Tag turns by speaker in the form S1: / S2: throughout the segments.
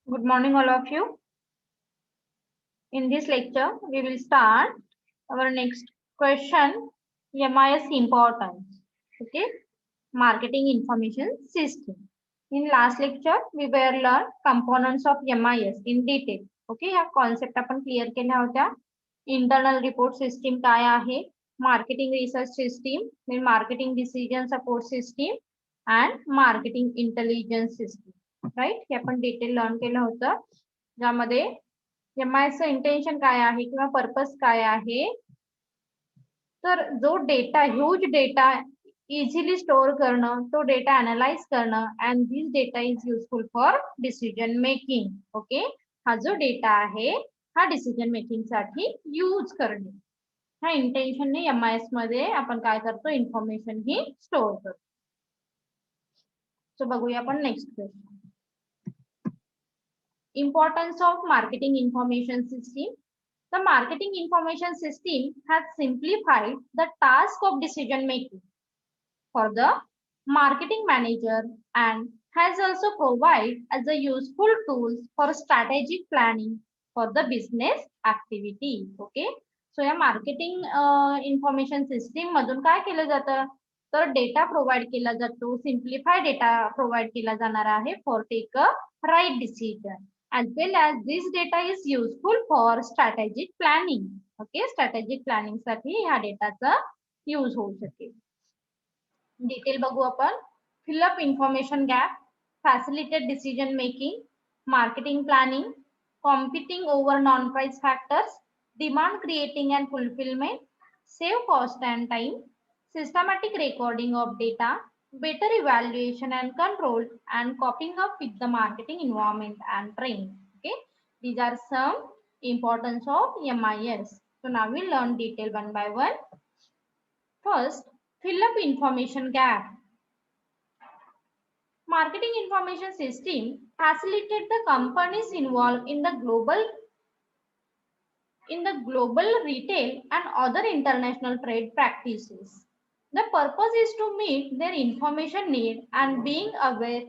S1: Good morning, all of you. In this lecture, we will start our next question, MIS importance. Okay, Marketing Information System. In last lecture, we were learned components of MIS in detail. Okay, या concept आपण clear केल्या होत्या. Internal report system काय आहे, marketing research system, then marketing decision support system, and marketing intelligence system. Right, हे आपण detail learn केलं होतं. ज्यामध्ये एमआयचं इंटेन्शन काय आहे किंवा पर्पज काय आहे, तर जो data, huge data easily store करणं, तो डेटा अनालाइज करणं, and this data is useful for decision making. Okay, हा जो डेटा आहे हा डिसिजन मेकिंग साठी यूज करणे, ह्या इंटेन्शनने एमआयएस मध्ये आपण काय करतो, इन्फॉर्मेशन ही स्टोअर करतो. सो बघूया आपण next question. Importance of marketing information system. The marketing information system has simplified the task of decision making for the marketing manager and has also provided as a useful tools for strategic planning for the business activity. Okay, so या marketing information system मधून काय केलं जातं, तर data provide केला जातो, simplify data provide केला जाणार आहे for take a right decision, as well as this data is useful for strategic planning. Okay, strategic planning साठी ह्या डेटाचा यूज होऊ शकेल. डिटेल बघू आपण. Fill up information gap, facilitate decision making, marketing planning, competing over non price factors, demand creating and fulfilment, save cost and time, systematic recording of data, better evaluation and control, and coping up with the marketing environment and trend. Okay, these are some importance of MIS. So now we'll learn detail one by one. First, fill up information gap. Marketing information system facilitate the companies involved in the global retail and other international trade practices. The purpose is to meet their information need and being aware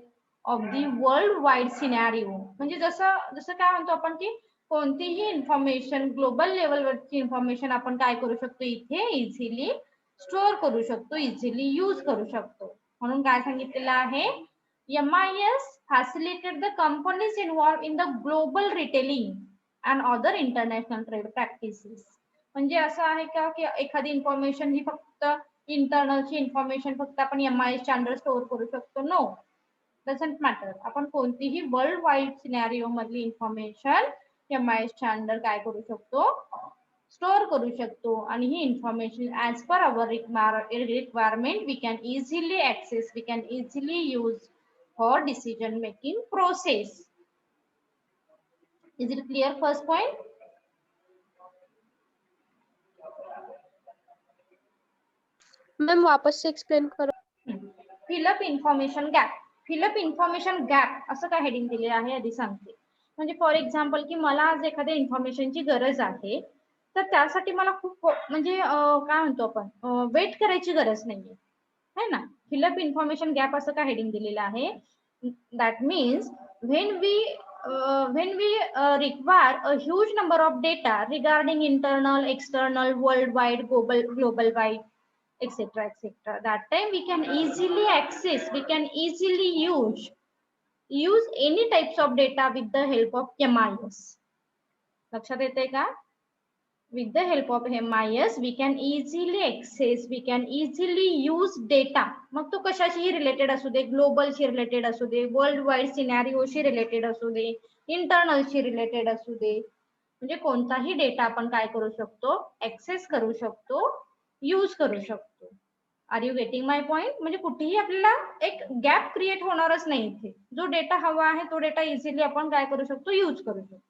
S1: of the worldwide scenario. म्हणजे जसं काय म्हणतो आपण की कोणतीही information, global लेवलवरची information आपण काय करू शकतो, इथे इझिली स्टोअर करू शकतो, इझिली यूज करू शकतो. म्हणून काय सांगितलेलं आहे, MIS facilitate the companies involved in the global retailing and other international trade practices. म्हणजे असं आहे का की एखादी इन्फॉर्मेशन ही फक्त इंटरनलची इन्फॉर्मेशन फक्त आपण MIS च्या अंडर स्टोअर करू शकतो? No, doesn't matter. आपण कोणतीही वर्ल्ड वाईड सिनॅरिओ मधली इन्फॉर्मेशन MIS च्या अंडर काय करू शकतो, स्टोअर करू शकतो. आणि ही information as per our requirement we can easily access, we can easily use for decision making process. Is it clear? First point.
S2: Ma'am वापस से एक्सप्लेन करो.
S1: Fill up information gap. Fill up information gap असं काय heading दिले आहे आधी सांगते. म्हणजे फॉर एक्झाम्पल की मला आज एखाद्या इन्फॉर्मेशनची गरज आहे, तर त्यासाठी मला खूप म्हणजे काय म्हणतो आपण, वेट करायची गरज नाहीये, है ना. फिलअप इन्फॉर्मेशन गॅप असं काय हेडिंग दिलेलं आहे. That means when we require a huge number of data regarding internal, external, worldwide, global wide, etc. That time we can easily access, we can easily use any types of data with the help of MIS. लक्षात येते का? With the help of MIS we can easily access, we can easily use data. मग तो कशाशी related असू दे, ग्लोबलशी related असू दे, world wide सिनॅरिओशी related असू दे, इंटरनलशी related असू दे, म्हणजे कोणताही डेटा आपण काय करू शकतो, ऍक्सेस करू शकतो, यूज करू शकतो. Are you getting my point? म्हणजे कुठेही आपल्याला एक गॅप क्रिएट होणारच नाही. इथे जो डेटा हवा आहे तो डेटा इझिली आपण काय करू शकतो, यूज करू शकतो.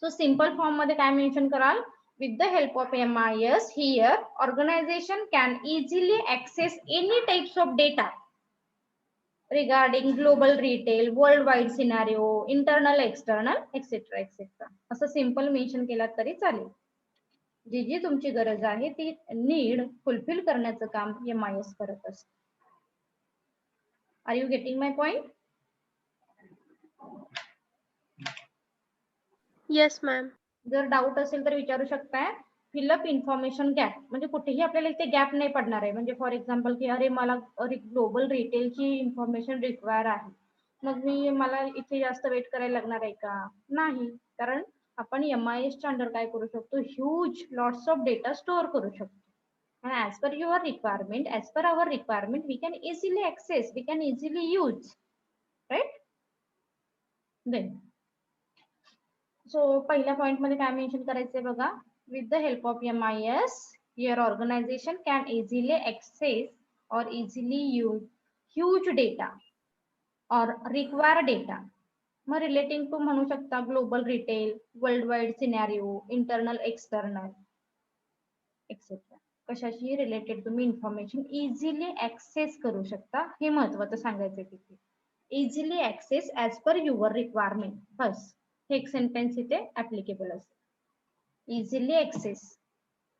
S1: सो सिंपल फॉर्म मध्ये काय मेन्शन कराल, with the help of MIS here organization can easily access any types of data regarding global retail, worldwide scenario, internal, external, etc. असं सिंपल मेन्शन केला तरी चालेल. जी जी तुमची गरज आहे ती नीड फुलफिल करण्याचं काम MIS करत असते. Are you getting my point?
S2: Yes ma'am.
S1: जर डाऊट असेल तर विचारू शकताय. फिलअप इन्फॉर्मेशन गॅप म्हणजे कुठेही आपल्याला इथे गॅप नाही पडणार आहे. म्हणजे फॉर एक्झाम्पल की अरे मला ग्लोबल रिटेलची इन्फॉर्मेशन रिक्वायर आहे, मग मला इथे जास्त वेट करायला लागणार आहे का? नाही, कारण आपण MIS च्या अंडर काय करू शकतो, huge lots of data store करू शकतो. And as per your requirement, as per our requirement, we can easily access, we can easily use, right? Then, so पहिल्या पॉइंट मध्ये काय मेन्शन करायचंय बघा, with the help of MIS, your organization can easily access or easily use huge data or require data. मग relating to म्हणू शकता global retail, world wide scenario, internal external etcetera. कशाशी related तुम्ही information easily access करू शकता, हे महत्वाचं सांगायचं तिथे. Easily access as per your requirement. बस हे एक सेंटेन्स इथे ऍप्लिकेबल असेल. Easily access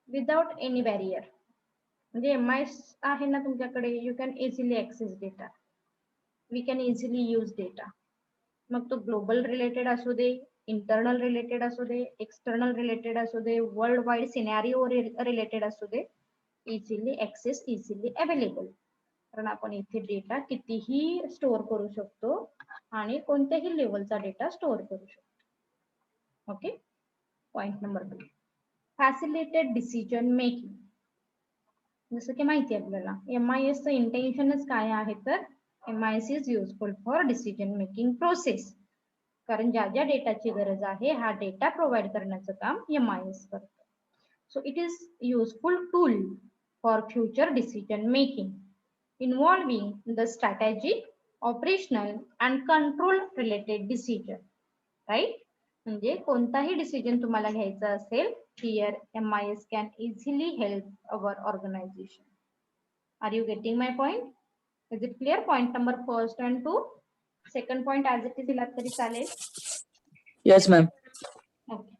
S1: without any barrier. म्हणजे MIS आहे ना तुमच्याकडे, you can easily access data, we can easily use data. मग तो ग्लोबल रिलेटेड असू दे, इंटरनल रिलेटेड असू दे, एक्सटर्नल रिलेटेड असू दे, वर्ल्ड वाईड सिनॅरिओ रिलेटेड असू दे, इझिली ऍक्सेस, इझिली अवेलेबल. कारण आपण इथे डेटा कितीही स्टोअर करू शकतो आणि कोणत्याही लेवलचा डेटा स्टोअर करू शकतो. Okay. Point number 2, फॅसिलिटेड decision making. जसं की माहिती आहे आपल्याला MIS चं इंटेन्शनच काय आहे, तर MIS is useful for decision making process. कारण ज्या ज्या डेटाची गरज आहे हा डेटा प्रोव्हाइड करण्याचं काम MIS करतो. So it is useful tool for future decision making involving the strategic, operational and control related decision. Right. म्हणजे कोणताही डिसिजन तुम्हाला घ्यायचा असेल, here MIS can easily help our organisation. Are you getting my point? Is it clear? Point number 1 and 2. Second point as it is दिला तरी चालेल.
S3: Yes, ma'am.
S1: Okay.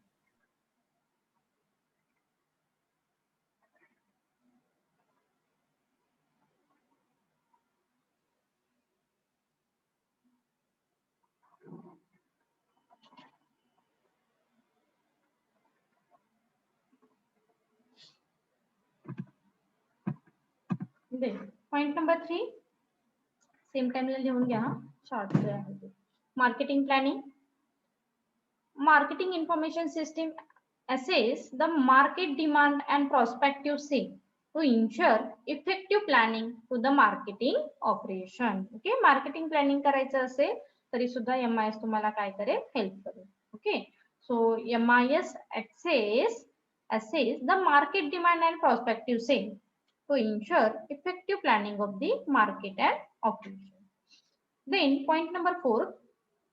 S1: Point number 3 same टाइमला लिहून घ्या, शॉर्ट आहे. Marketing planning. Marketing information system assess the market demand and prospective sale to ensure effective planning to the marketing operation. Okay, marketing planning करायचं असेल तरी सुद्धा MIS तुम्हाला काय करेल, हेल्प करेल. Okay. So MIS assess the market demand and prospective sale to ensure effective planning of the market and operation. Then point number 4,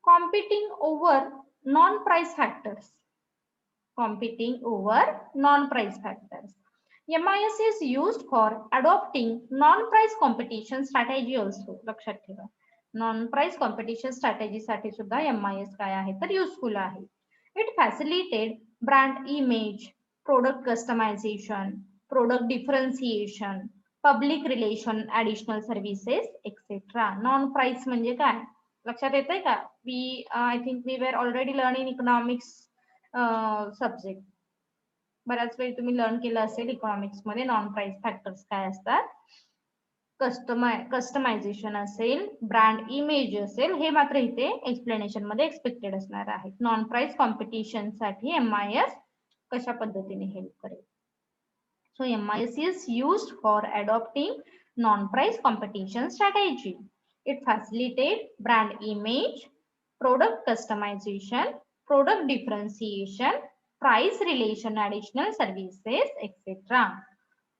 S1: competing over non-price factors. Competing over non-price factors. MIS is used for adopting non-price competition strategy also. लक्षात ठेवा, non-price competition strategy साठी सुद्धा MIS काय आहे तर useful आहे. It facilitated brand image, product customization, product differentiation, public relation, additional services, etc. Non-price म्हणजे काय लक्षात येतंय का? I think we were already learning economics subject. बऱ्याच वेळी तुम्ही लर्न केलं असेल इकॉनॉमिक्स मध्ये नॉन प्राइस फॅक्टर्स काय असतात. कस्टमायझेशन असेल, ब्रँड इमेज असेल, हे मात्र इथे एक्सप्लेनेशन मध्ये एक्सपेक्टेड असणार आहे. नॉन प्राइस कॉम्पिटिशन साठी MIS कशा पद्धतीने हेल्प करेल. So MIS is used for adopting non price competition strategy. It facilitate brand image, product customisation, product differentiation, price relation, additional services, etc.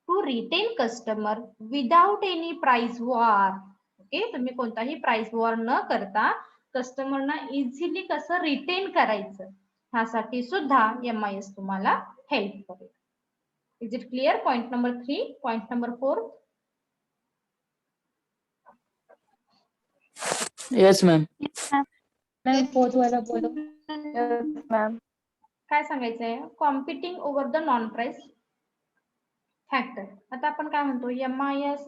S1: to retain customer without any price war. Okay, तुम्ही कोणताही price war न करता कस्टमरना easily कसं retain करायचं ह्यासाठी सुद्धा MIS तुम्हाला help करेल. Is it clear? Point number 3. Point number 4.
S3: Yes, ma'am.
S2: Ma'am fourth वाला बोलो.
S4: मॅम.
S1: काय सांगायचंय? Competing over the non price factor. आता आपण काय म्हणतो, MIS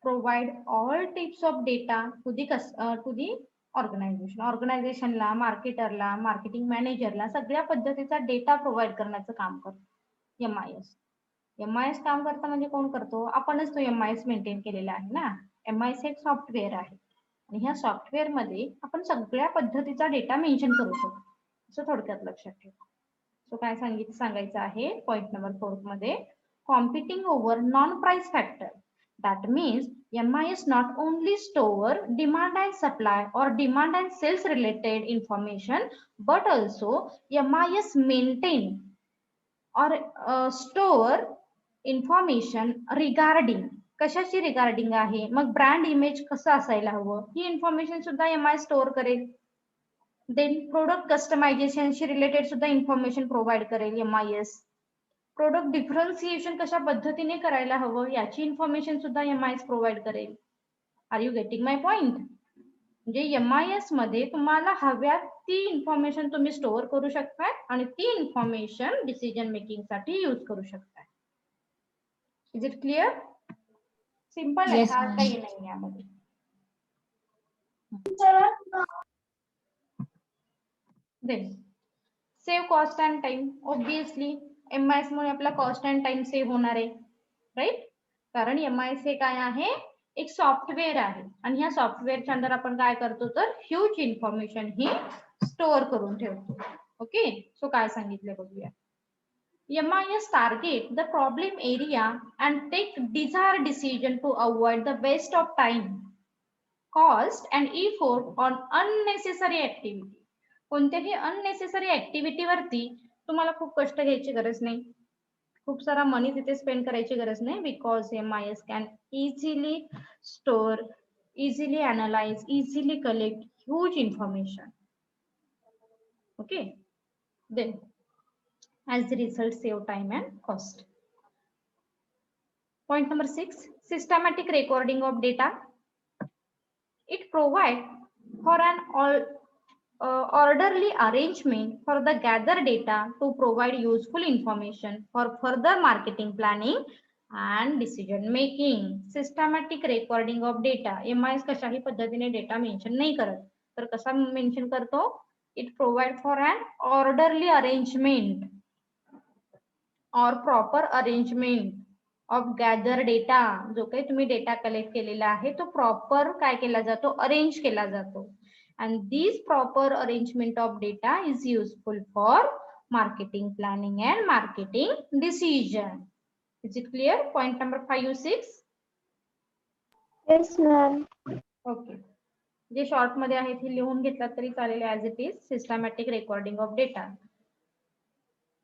S1: provide all types of data to the ऑर्गनायझेशनला, मार्केटरला, मार्केटिंग मॅनेजरला सगळ्या पद्धतीचा डेटा प्रोव्हाइड करण्याचं काम करतो MIS. MIS काम करतं म्हणजे कोण करतो? आपणच तो MIS मेंटेन केलेला आहे ना. MIS एक सॉफ्टवेअर आहे आणि ह्या सॉफ्टवेअर मध्ये आपण सगळ्या पद्धतीचा डेटा मेन्शन करू शकतो, असं थोडक्यात लक्षात ठेवा. सो काय सांगायचं आहे पॉइंट नंबर 4 मध्ये, competing over non price factor. That means MIS not only store demand and supply or demand and sales related information, but also MIS maintain or store information regarding, कशाची regarding आहे, मग brand image कसं असायला हवं, ही information सुद्धा MIS store करेल. Then product कस्टमायझेशनशी रिलेटेड सुद्धा इन्फॉर्मेशन प्रोव्हाइड करेल MIS. प्रोडक्ट डिफरन्सिएशन कशा पद्धतीने करायला हवं याची इन्फॉर्मेशन सुद्धा MIS प्रोव्हाइड करेल. Are you getting my point? म्हणजे MIS मध्ये तुम्हाला हव्या ती इन्फॉर्मेशन तुम्ही स्टोअर करू शकताय आणि ती इन्फॉर्मेशन डिसिजन मेकिंग साठी यूज करू शकताय. Is it clear? सिंपल आहे,
S2: Yes,
S1: हार्ड
S2: ma'am.
S1: काही नाही यामध्ये. Then save cost and time. Obviously MIS मुळे आपला कॉस्ट अँड टाइम सेव्ह होणार आहे, राईट? कारण MIS हे काय आहे? एक सॉफ्टवेअर आहे आणि ह्या सॉफ्टवेअरच्या अंडर आपण काय करतो तर ह्यूज इन्फॉर्मेशन ही स्टोअर करून ठेवतो. ओके, सो काय सांगितलं बघूया. MIS target the problem area and take desired decision to avoid the waste of time, cost and effort on unnecessary activity. कोणत्याही अननेसेसरी ऍक्टिव्हिटी वरती तुम्हाला खूप कष्ट घ्यायची गरज नाही, खूप सारा मनी तिथे स्पेंड करायची गरज नाही, because MIS can easily store, easily analyse, easily collect huge information. Okay, then as the result save time and cost. Point number 6, systematic recording of data. It provides for an orderly arrangement for the gather data to provide useful information for further marketing planning and decision making. Systematic recording of data. MIS कशाही पद्धतीने data mention नाही करत, तर कसा mention करतो? It provides for an orderly arrangement or proper arrangement of gather data. जो काही तुम्ही डेटा कलेक्ट केलेला आहे तो प्रॉपर काय केला जातो? अरेंज केला जातो. and this proper arrangement of data is useful for marketing planning and marketing decision. Is it clear? Point number 5 or 6?
S4: Yes, ma'am.
S1: Okay, जे शॉर्ट मध्ये आहे ते लिहून घेतला तरी चालेल. As it is systematic recording of data.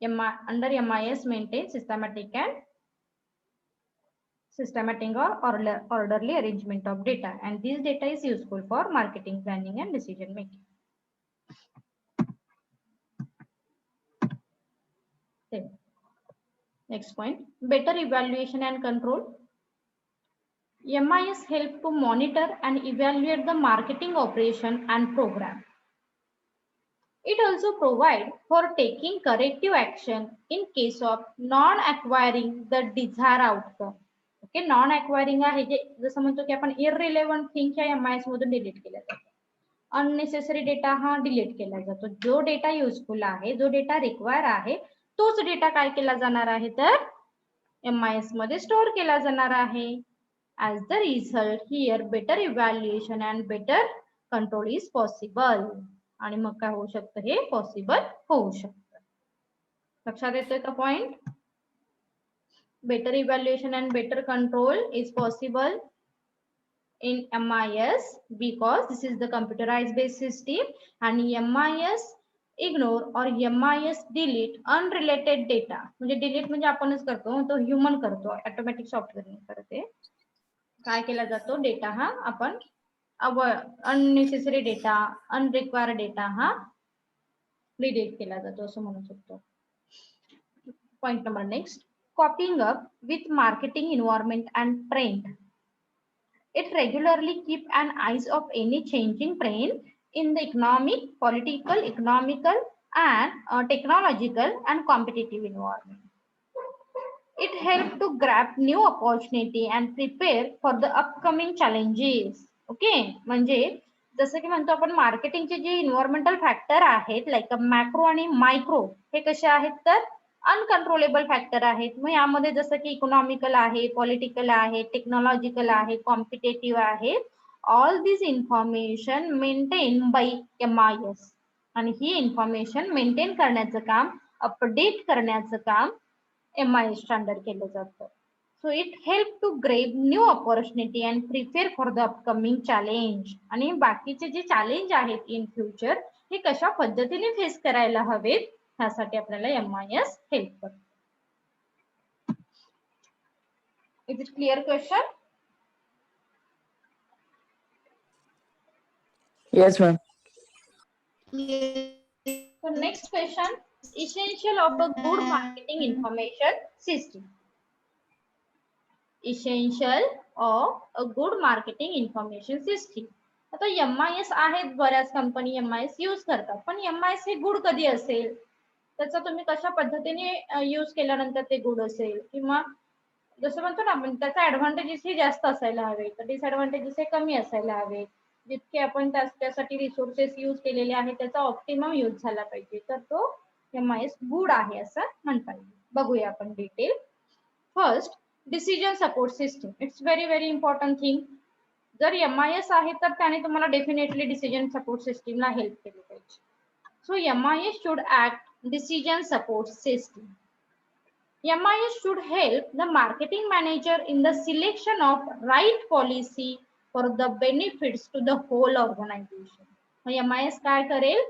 S1: Under MIS maintain systematic or orderly arrangement of data, and this data is useful for marketing planning and decision making. Okay. Next point, better evaluation and control. MIS help to monitor and evaluate the marketing operation and program. It also provides for taking corrective action in case of non-acquiring the desired outcome. Okay, non acquiring आहे जे जसं म्हणतो की आपण इररिलेव्हंट thing ह्या MIS मधून delete केल्या जातो. अननेसेसरी डेटा हा डिलीट केला जातो. जो डेटा युजफुल आहे, जो डेटा रिक्वायर आहे, तोच डेटा काय केला जाणार आहे तर MIS मध्ये स्टोअर केला जाणार आहे. As the result here better evaluation and better control is possible. आणि मग काय होऊ शकतं? हे पॉसिबल होऊ शकतं. लक्षात येतोय का point? Better evaluation and better control is possible in MIS because this is the computerized based system and MIS ignore or MIS delete unrelated data. म्हणजे डिलीट म्हणजे आपणच करतो, तो ह्युमन करतो, ऑटोमॅटिक सॉफ्टवेअर करते. काय केला जातो? डेटा हा आपण अननेसेसरी डेटा, अनरिक्वायर्ड डेटा हा डिलीट केला जातो असं म्हणू शकतो. Point number next, copying up with marketing environment and trend. It regularly keep an eyes of any changing trend in the economic, political, economical and technological and competitive environment. It helps to grab new opportunity and prepare for the upcoming challenges. Okay, म्हणजे जसं की म्हणतो आपण मार्केटिंगचे जे environmental factor आहेत like macro आणि micro हे कसे आहेत तर अनकंट्रोलेबल फॅक्टर आहेत. मग यामध्ये जसं की इकॉनॉमिकल आहे, पॉलिटिकल आहे, टेक्नॉलॉजिकल आहे, कॉम्पिटेटिव्ह आहे. All this information maintain by MIS आणि ही इन्फॉर्मेशन मेंटेन करण्याचं काम, अपडेट करण्याचं काम MIS स्टँडर्ड केलं जातं. So it help to grab new opportunity and prepare for the upcoming challenge. आणि बाकीचे जे चॅलेंज आहेत इन फ्युचर हे कशा पद्धतीने फेस करायला हवेत ह्यासाठी आपल्याला MIS हेल्प करतो. Is it clear question?
S3: Yes, ma'am.
S1: So next question, essential of a good marketing information system. Essential of a good marketing information system. आता MIS आहेत, बऱ्याच कंपनी MIS यूज करतात, पण MIS हे गुड कधी असेल, त्याचा तुम्ही कशा पद्धतीने यूज केल्यानंतर ते गुड असेल, किंवा जसं म्हणतो ना आपण त्याचा ऍडव्हान्टेजेस हे जास्त असायला हवे तर डिसएडव्हान्टेजेस हे कमी असायला हवे. जितके आपण त्यासाठी रिसोर्सेस यूज केलेले आहेत त्याचा ऑप्टिमम यूज झाला पाहिजे, तर तो MIS गुड आहे असं म्हणता येईल. बघूया आपण detail. First, decision support system. It's very important thing. जर MIS आहे तर त्याने तुम्हाला डेफिनेटली डिसिजन सपोर्ट सिस्टीमला हेल्प केली पाहिजे. So MIS should act decision support system. MIS should help the marketing manager in the selection of right policy for the benefits to the whole organization. MIS काय करेल,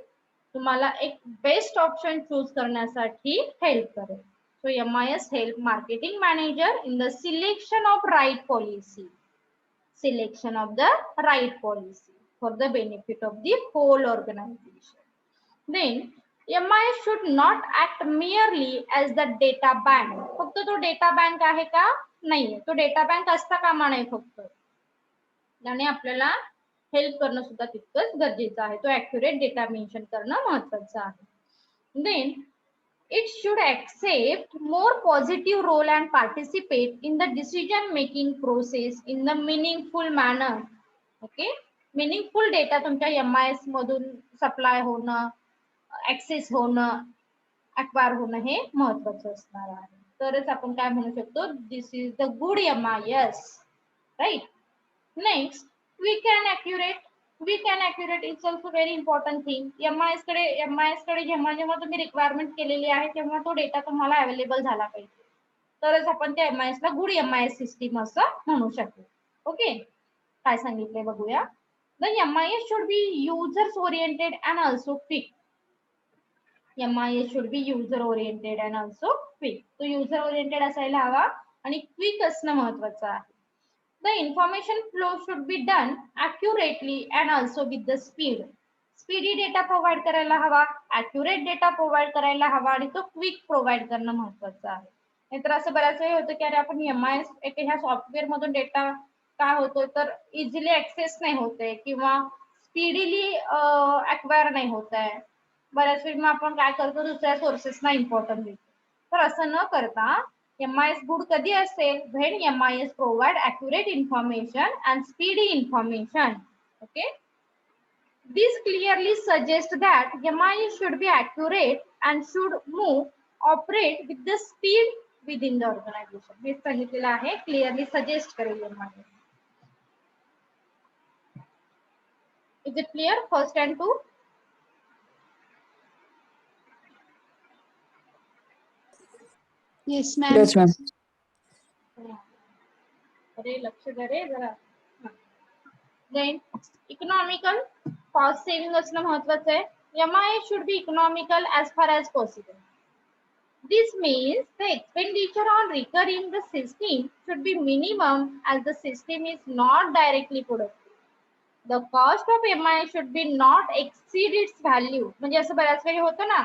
S1: तुम्हाला एक best option choose करण्यासाठी help करेल. So MIS help marketing manager in the selection of right policy. Selection of the right policy for the benefit of the whole organization. Then MIS should not act merely as the data bank. फक्त तो data bank आहे का? नाहीये. तो data bank असता कामा नये फक्त. त्याने आपल्याला हेल्प करणं सुद्धा तितकंच गरजेचं आहे. तो ॲक्युरेट डेटा मेन्शन करणं महत्त्वाचं आहे. Then it should accept more positive role and participate in the decision making process in the meaningful manner. Okay, meaningful data तुमच्या MIS मधून सप्लाय होणं, ऍक्सेस होणं, अक्वायर होणं हे महत्वाचं असणार आहे. तरच आपण काय म्हणू शकतो, this is the good MIS, right. Next, quick and accurate. Quick and accurate is also very important thing. MIS कडे जेव्हा तुम्ही रिक्वायरमेंट केलेली आहे तेव्हा तो डेटा तुम्हाला अवेलेबल झाला पाहिजे, तरच आपण त्या MIS ला गुड MIS सिस्टीम असं म्हणू शकतो. ओके, काय सांगितलंय बघूया. The MIS should be users oriented and also quick. MIS should be user oriented and also quick. तो user oriented असायला हवा आणि क्विक असणं महत्वाचं आहे. The information flow should be done accurately and also with the speed. Speedy data provide करायला हवा, accurate data provide करायला हवा आणि तो क्विक प्रोव्हाइड करणं महत्वाचं आहे. नाहीतर असं बऱ्याच वेळ होतं की अरे आपण MIS ह्या सॉफ्टवेअर मधून डेटा काय होतो तर इझिली ऍक्सेस नाही होते किंवा स्पीडीली अक्वायर नाही होत आहे. बऱ्याच वेळी मग आपण काय करतो, दुसऱ्या सोर्सेसना इम्पॉर्टन्स देतो. तर असं न करता MIS गुड कधी असेल, when MIS provide accurate information and speedy information. Okay, this clearly suggests that MIS should be accurate and should operate with the speed within the organization. हे सांगितलेलं आहे, क्लिअरली सजेस्ट करेल MIS. Is it clear? First and two.
S2: Yes, ma'am.
S3: Yes, ma'am.
S1: अरे लक्ष द्या रे जरा. Then economical, cost saving असणं महत्वाचं आहे. MIS should be economical as far as possible. This means the expenditure on recurring the system should be minimum as the system is not directly productive. The cost of MIS should be not exceed its value. म्हणजे असं बऱ्याच वेळी होतं ना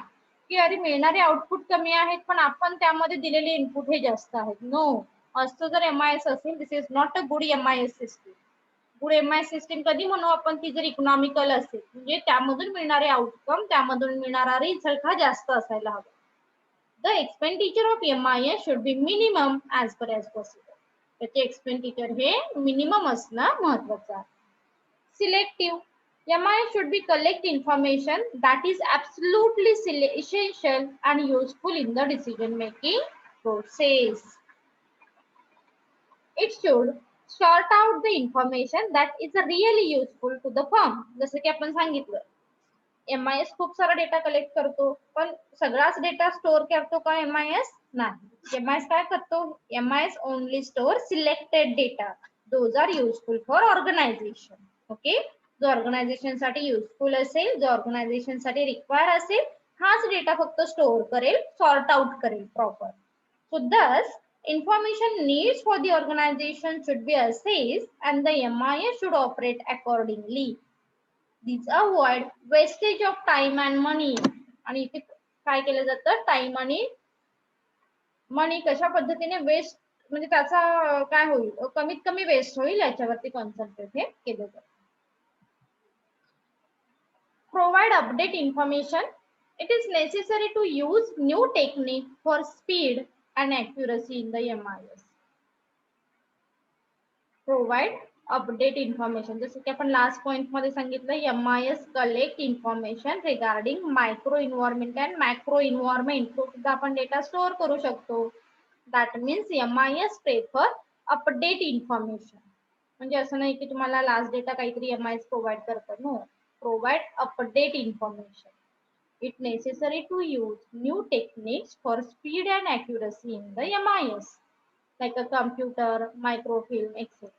S1: की अरे मिळणारे output कमी आहेत पण आपण त्यामध्ये दिलेले इनपुट हे जास्त आहेत. नो, असं जर MIS असेल, this is not a good MIS system. Good MIS system कधी म्हणू आपण, ती जर इकॉनॉमिकल असेल, म्हणजे त्यामधून मिळणारे आउटकम, त्यामधून मिळणारा रिझल्ट हा जास्त असायला हवा. The expenditure of MIS should be minimum as per as possible. त्याचे एक्सपेंडिचर हे मिनिमम असणं महत्वाचं आहे. Selective, MIS should be collect information that is absolutely essential and useful in the decision making process. It should sort out the information that is really useful to the firm. जसं की आपण सांगितलं MIS खूप सारा data collect करतो, पण सगळाच data store करतो का MIS? नाही. MIS काय करतो? MIS only store selected data. Those are useful for organization. Okay, जो ऑर्गनायझेशन साठी युजफुल असेल, जो ऑर्गनायझेशन साठी रिक्वायर असेल, हाच डेटा फक्त स्टोअर करेल, सॉर्ट आउट करेल proper. So thus, information needs for the organization should be assessed and the MIS should operate accordingly. These avoid wastage of time and money. आणि इथे काय केलं जातं? टाइम आणि मनी कशा पद्धतीने वेस्ट, म्हणजे त्याचा काय होईल, कमीत कमी वेस्ट होईल याच्यावरती कॉन्सन्ट्रेट हे केलं जातं. Provide update information. It is necessary to use new technique for speed and accuracy in the MIS. Provide update information. जसं की आपण लास्ट पॉइंट मध्ये सांगितलं, MIS collect information regarding micro environment and macro environment. तो सुद्धा आपण data store करू शकतो. That means MIS prefer update information. म्हणजे असं नाही की तुम्हाला लास्ट डेटा काहीतरी MIS प्रोव्हाइड करतात. No, provide update information. It necessary to use new techniques for speed and accuracy in the MIS, like a computer, microfilm, etc.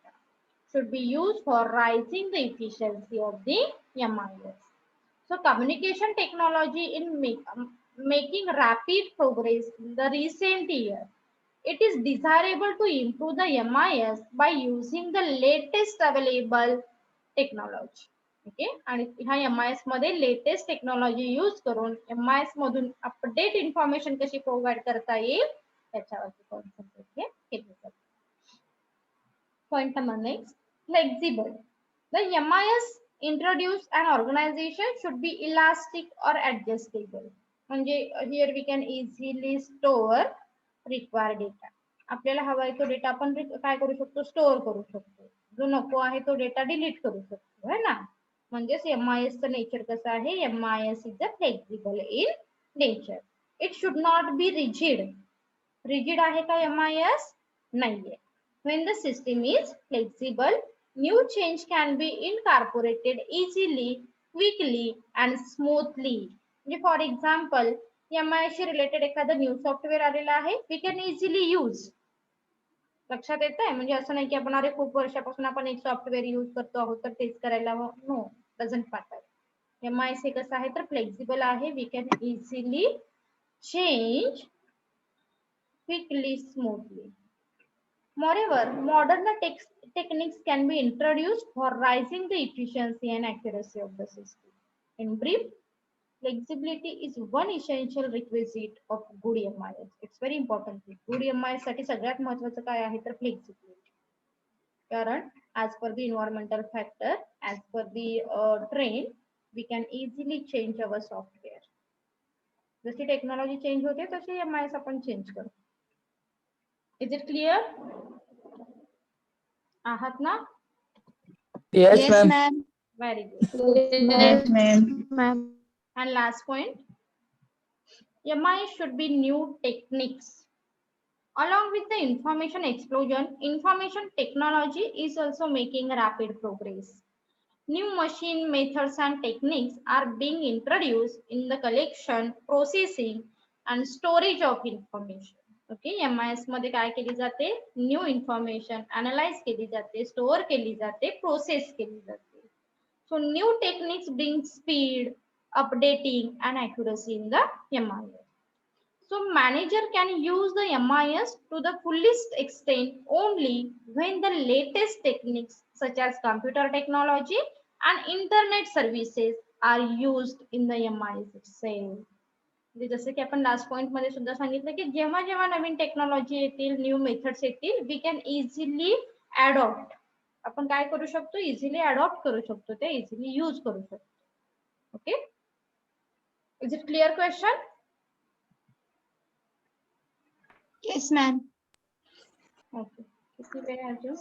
S1: should be used for raising the efficiency of the MIS. So communication technology in making rapid progress in the recent year. It is desirable to improve the MIS by using the latest available technology. Okay, आणि ह्या MIS मध्ये latest technology use करून MIS मधून update information कशी provide करता येईल त्याच्यावरती concentrate केलं जातं. Point number next, flexible. The MIS introduced an organization should be elastic or adjustable. म्हणजे here we can easily store required data. आपल्याला हवा आहे तो डेटा आपण काय करू शकतो? स्टोअर करू शकतो. जो नको आहे तो डेटा डिलीट करू शकतो, है ना. म्हणजेच MIS चं नेचर कसं आहे? MIS is a flexible in nature. It should not be rigid. Rigid आहे का MIS? नाहीये. When the system is flexible, new change can be incorporated easily, quickly and smoothly. म्हणजे for example MIS she related एखादं new software आलेलं आहे, we can easily use. लक्षात येत आहे? म्हणजे असं नाही की आपण अरे खूप वर्षापासून आपण एक सॉफ्टवेअर यूज करतो आहोत तर तेच करायला, नो, डझंट मॅटर. MIS हे कसं आहे तर फ्लेक्सिबल आहे. We can easily change quickly, smoothly. Moreover, modern techniques can be introduced for raising the efficiency and accuracy of the system. In brief, flexibility is one essential requisite of good MIS. It's very important. Good MIS साठी सगळ्यात महत्त्वाचं काय आहे तर flexibility. कारण as per the environmental factor, as per the trend, we can easily change our software. जशी technology change होते तशी MIS आपण चेंज करतो. Is it clear? आहात ना?
S3: Yes,
S2: Yes,
S3: ma'am.
S2: ma'am.
S1: Very good.
S2: Yes, ma'am.
S1: And last point, MIS should be new techniques. Along with the information explosion, information technology is also making rapid progress. New machine methods and techniques are being introduced in the collection, processing and storage of information. Okay, MIS मध्ये काय केली जाते? New information analyse केली जाते, store केली जाते, process केली जाते. So new techniques bring speed, updating and accuracy in the MIS. So manager can use the MIS to the fullest extent only when the latest techniques such as computer technology and internet services are used in the MIS itself. जसं की आपण last point मध्ये सुद्धा सांगितलं की जेव्हा जेव्हा नवीन technology येतील, न्यू मेथड्स येतील, वी कॅन इझिली अडॉप्ट. आपण काय करू शकतो? इझिली अडॉप्ट करू शकतो, ते इझिली यूज करू शकतो. Okay, is it clear question?
S2: Yes, ma'am.
S1: Okay, किती वेळ अजून?